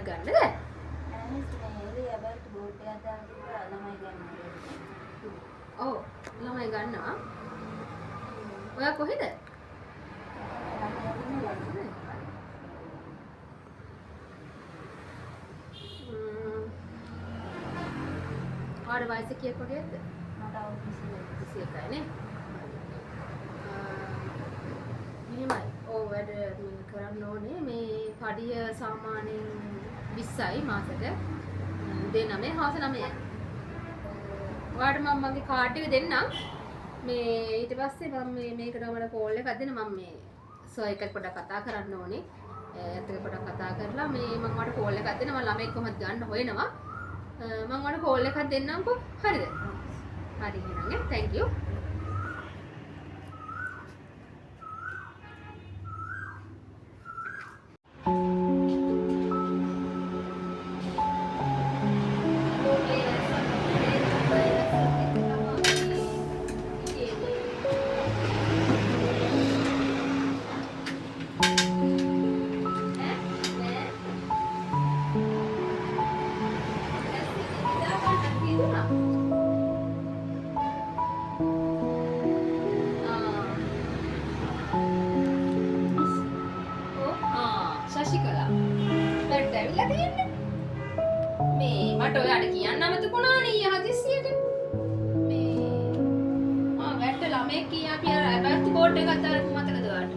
ළමයි ගන්නද? ඔව් ළමයි ගන්නවා. ඔයා කොහෙද? ආඩ වයස කීයක් වගේද? මට අවුරුදු 21යි නේ. මෙහෙමයි. ඔව් වැඩ කරන්න ඕනේ. මේ පඩිය සාමාන්‍යයෙන් 20යි මාසෙට. උදේ 9 හවස 9යි. ඔයාලට මම මගේ කාඩ් එක දෙන්නම්. මේ ඊට පස්සේ මම මේකට මම කෝල් එකක් දෙන්න මම මේ සර් එක්ක පොඩ්ඩක් කතා කරන්න ඕනේ. ඒත් එක පොඩ්ඩක් කතා කරලා මේ මම මට කෝල් එකක් දෙන්න මම ළමෙක් කොහොමද ගන්න හොයනවා. මම මට කෝල් එකක් දෙන්නම්කෝ. හරිද? හරි එහෙනම් thank you. Shashikala. But ඇවිල්ලා තියෙන්නේ. මේ මට ඔයාලට කියන්න අමතකුණානේ ඊය හදිස්සියට. මේ වැට්ට ළමෙක් කී අපි අර ඇබර්ත් බෝඩ් එකක් අතර මතකද ඔයාලට?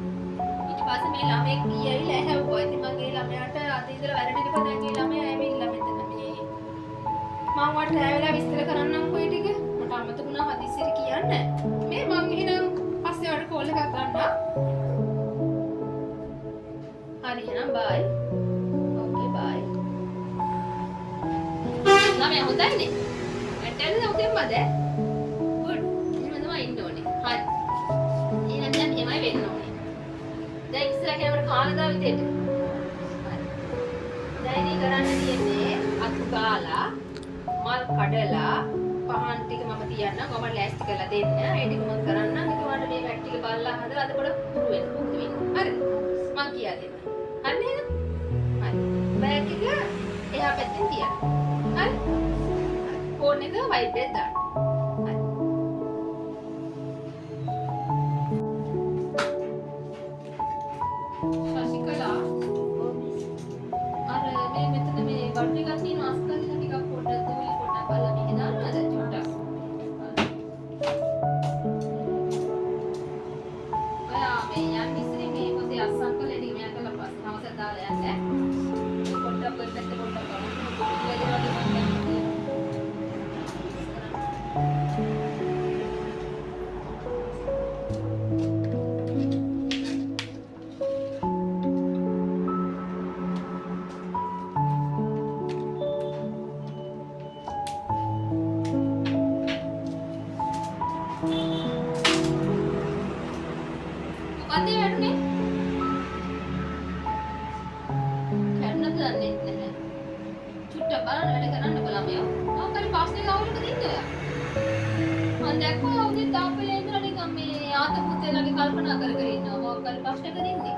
ඊට පස්සේ මේ ළමෙක් කී ඇවිල්ලා ඇහැව්වා. ඉතින් මගේ ළමයාට අද ඉඳලා වැරදිට පදන්ගේ ළමයා ඇවිල්ලා මෙතන මේ මම වට ඇවිල්ලා විස්තර කරන්නම්කෝ ඒ ටික. මට අමතකුණා හදිස්සියට කියන්න. මේ මං එහෙනම් පස්සේ ඔයාලට කෝල් එකක් ගන්නම්. හරි එහෙනම් bye. Okay bye. ළමයා හොඳයිනේ. ඇටැල්ල උදේමද? good. එහෙම තමයි ඉන්න ඕනේ. හරි. එහෙනම් දැන් එහෙමයි වෙන්න ඕනේ. දැන් ඉස්සරහ යනකොට කාලා විදියට. හරි. දැන් ඉතින් කරන්න තියෙන්නේ අතු කාලා මල් කඩලා පහන් ටික මම තියන්නම්. මම ලෑස්ති කරලා දෙන්න. ඒ ටික මම කරන්නම්. ඊට වඩා මේ වැට් ටික බලලා හදලා අද පොඩ පුරු වෙන්න. පුරුදු වෙන්න. හරිද? මම කියා දෙන්න. හරි නේද? හරි. බෑග් එක එහා පැත්තෙන් තියන්න. හරි? ෆෝන් එක වයිබ්‍රේට් දාන්න. හරි. ශශිකලා අර මේ මෙතන මේ බඩු ටිකක් තියෙනවා අස්කල්ලා ටිකක් පොඩ්ඩක් දෝලි පොඩ්ඩක් බලලා මේක දාන්නද චුට්ටක්. ඔයා මේ යන් ඉස්සරේ මේ පොතේ අස්සම් කරලා ටික මෙයා කරලා පස්සේ හවස දාලා යන්න. පොඩ්ඩක් පොඩ්ඩක් පොඩ්ඩක් බලන්න. මොකද වැටුනේ? කැඩුණාද දන්නේ නැහැ. චුට්ටක් බලන්න වැඩ කරන්න බලමු. මොකක්ද පාස්නේ කවුරුද ඉන්නේ ඔයා? මම දැක්කා උදේ තාප්පලේ ඉඳලා නිකන් මේ ආතපුතේලාගේ කල්පනා කර කර ඉන්නවා. මොකක්ද ප්‍රශ්නයක්ද ඉන්නේ?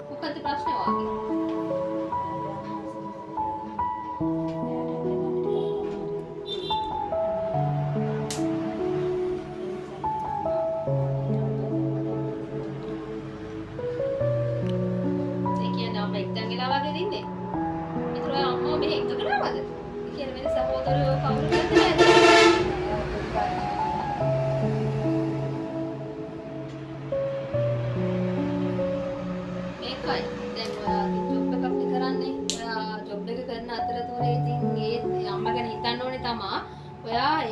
මොකක්ද ප්‍රශ්නේ වාගේ?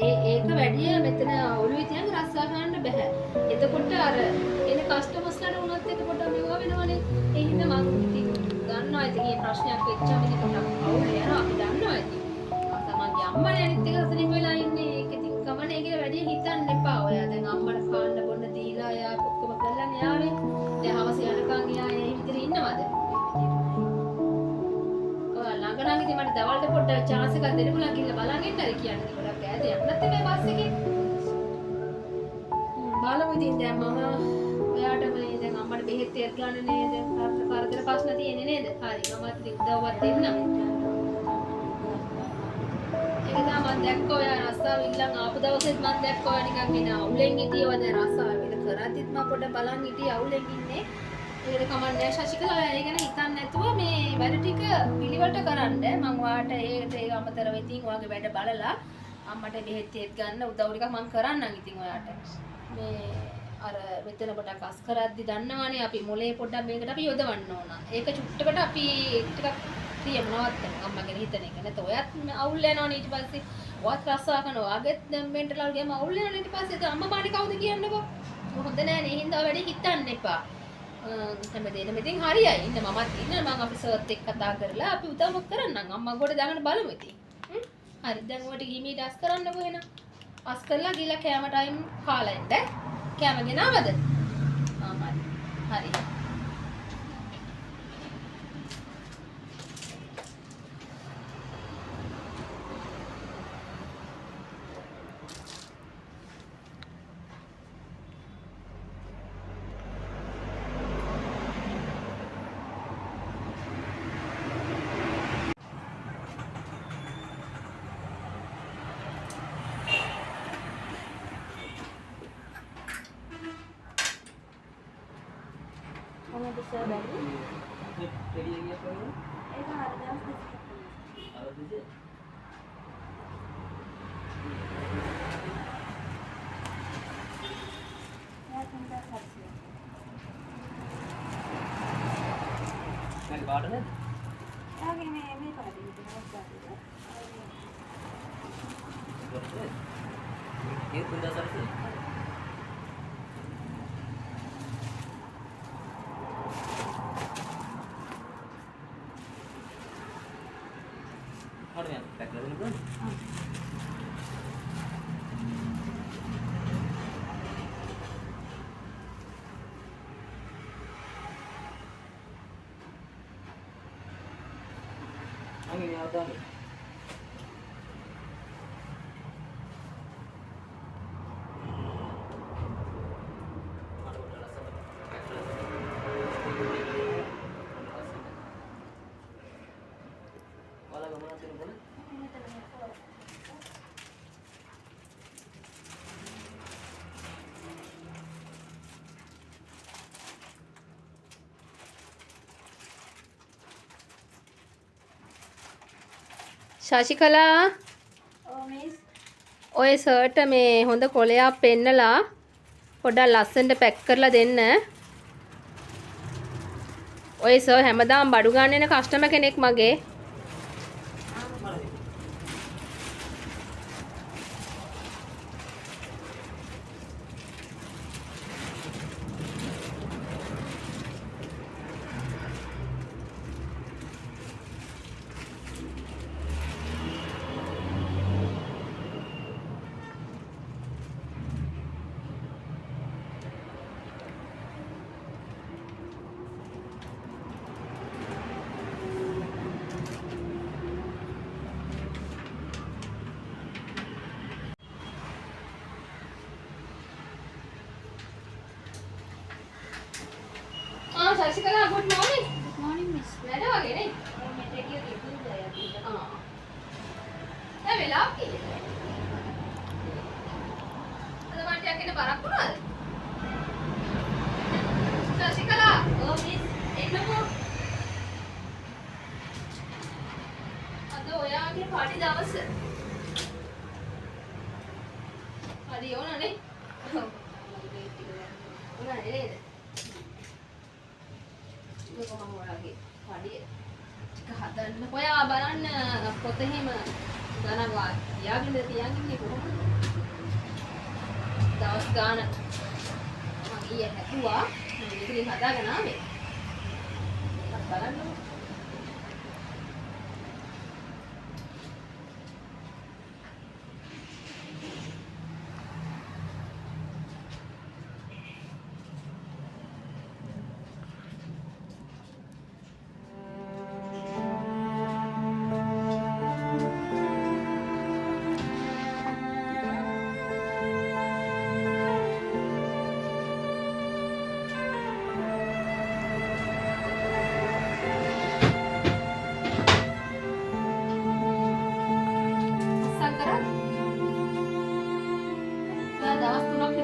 ඒක වැඩිය මෙතන ඔළුවේ තියන් රස්සා ගන්න බෑ. එතකොට අර එන කස්ටමර්ස්ලාට උනත් එතකොට මෙවුවා වෙනවනේ. ඒ හින්දා මම ඉතින් දන්නවා ඉතින් මේ ප්‍රශ්නයක් වෙච්චාම ඉතින් පොඩ්ඩක් අවුල් යනවා අපි දන්නවා ඉතින්. තමන්ගේ අම්මනේ අනිත් එක අතනින් වෙලා ඉන්නේ. ඒක ඉතින් කමනේ කියලා වැඩිය හිතන්න එපා. ඔයා දැන් අම්මට කාන්න බොන්න දීලා යා ඔක්කොම කරලානේ යාවේ. දැන් හවස යනකම් යා ඒ විදිහට ඉන්නවද? ඔයා ළඟ නම් ඉතින් මට දවල්ට පොඩ්ඩක් chance එකක් දෙන්න පුළුවන් කියලා බලන් ඉන්නද කියන්නේ. ගොඩක් ඈත යන්නත් මේ බස් එකේ. බලමු ඉතින් දැන් මම ඔයාට මේ දැන් අම්මට බෙහෙත් තෙල් ගන්න නේද? කරදර ප්‍රශ්න තියෙන්නේ නේද? හරි. මමත් ඉතින් උදව්වක් දෙන්නම්. ඒක තමයි මම දැක්කෝ ඔයා රස්සාව ඉල්ලන් ආපු දවසෙත් මම දැක්කෝ ඔයා නිකන් එන අවුලෙන් හිටියව දැන් රස්සාව වෙන කරද්දිත් මම පොඩ්ඩක් බලන් හිටියේ අවුලෙන් ඉන්නේ. ඒකට කමන්නේ ශශිකලා ඔයා ඒ ගැන හිතන්නේ නැතුව මේ වැඩ ටික පිළිවෙලට කරන්න. මම ඔයාට ඒකට ඒක අමතරව ඉතින් ඔයාගේ වැඩ බලලා අම්මට බෙහෙත් තෙල් ගන්න උදව් ටිකක් මම කරන්නම් ඉතින් ඔයාට. මේ අර මෙතන පොඩක් අස් කරද්දි දන්නවනේ අපි මොලේ පොඩ්ඩක් මේකට අපි යොදවන්න ඕන. ඒක චුට්ටකට අපි ටිකක් තියමු නවත්තමු අම්මා ගැන හිතන එක. නැත්නම් ඔයත් අවුල් යනවනේ ඊට පස්සේ. ඔයත් රස්සා කරනවා. ඔයාගෙත් මෙන්ටල් අවුල් ගියාම අවුල් යනවනේ ඊට පස්සේ. ඒක අම්මා මානේ කවුද කියන්නකෝ. හොඳ නෑනේ. ඒ හින්දා වැඩි හිතන්න එපා. හැමදේම ඉතින් හරියයි. ඉන්න මමත් ඉන්න මම අපි සර්ත් එක්ක කතා කරලා අපි උදව්වක් කරන්නම්. අම්මා ගොඩ දාගෙන බලමු ඉතින්. හරි. දැන් ඔයාට ගිමී ඩස් කරන්නකෝ එහෙනම්. අස් කරලා ගිහලා කෑම ටයිම් කාලා එන්න. කෑම ගෙනාවද? හරි. මොනවද සර් බැරි? Ready again for you? ඒක හරි දවස් දෙකක්. This is එයා තුන්දා හරියි. මගේ බාඩ නේද? එයාගේ මේ පාඩේ ඉතින් හොස්පිටල්. ये तुंदा सरसे और मैं पैक कर दूं आगे नहीं आता है वाला गमना तेरे बोले ශශිකලා ඔව් මිස්. ඔය සර්ට මේ හොඳ කොලයක් පෙන්නලා පොඩ්ඩක් ලස්සනට පැක් කරලා දෙන්න. ඔය සර් හැමදාම බඩු ගන්න එන කස්ටමර් කෙනෙක් මගේ. ශශිකලා good morning. Good morning miss. වැඩ වගේ නේ? මෙතන ගිය රිවිව් එකක්. දැන් වෙලාව කීයද? අද මට යකින බරක් වුණාද? ශශිකලා ඔව් මිස්. එන්නකෝ. අද ඔයාගේ පාටි දවස. හරි ඕනනේ. ඔයා නේද? මම ඔයාගේ පාඩිය ටික හදන්න. ඔයා බලන්න පොත එහෙම ගණන් වාග්යාගෙන තියන්නේ කොහොමද? දවස් ගාන මම ඊයේ හැදුවා. මම ඉතින් හදාගෙන ආවේ. බලන්න.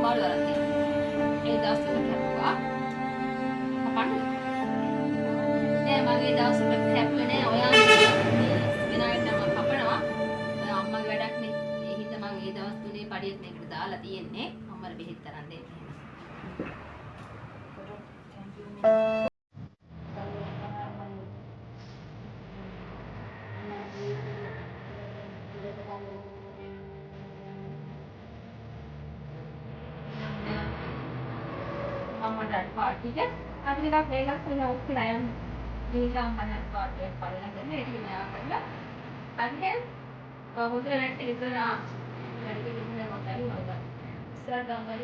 අමාරු දරක් තියෙනවා. ඒ දවස් තුන කැපුවා. කපන්න. නෑ මගේ දවස් තුන කැපුවේ නෑ. ඔයා වෙනාවට නම් කපනවා. අම්මගේ වැඩක් නේ. ඒ හින්දා මම ඒ දවස් තුනේ පඩියත් මේකට දාලා තියෙන්නේ. අම්මලා බෙහෙත් තරන් දෙන්න. අම්මට පාටික අපි ටිකක් වේලක් කරලා ඔක්කොලා යන්න. දීලා අම්මට පාටියක් පල්ලෙන් දෙන්න ඒක මෙයා කරලා. අන්නේ කොහොමද නැටි ඉතන වැඩි කිසිම මොකක්ද ඉස්සර ගම්වල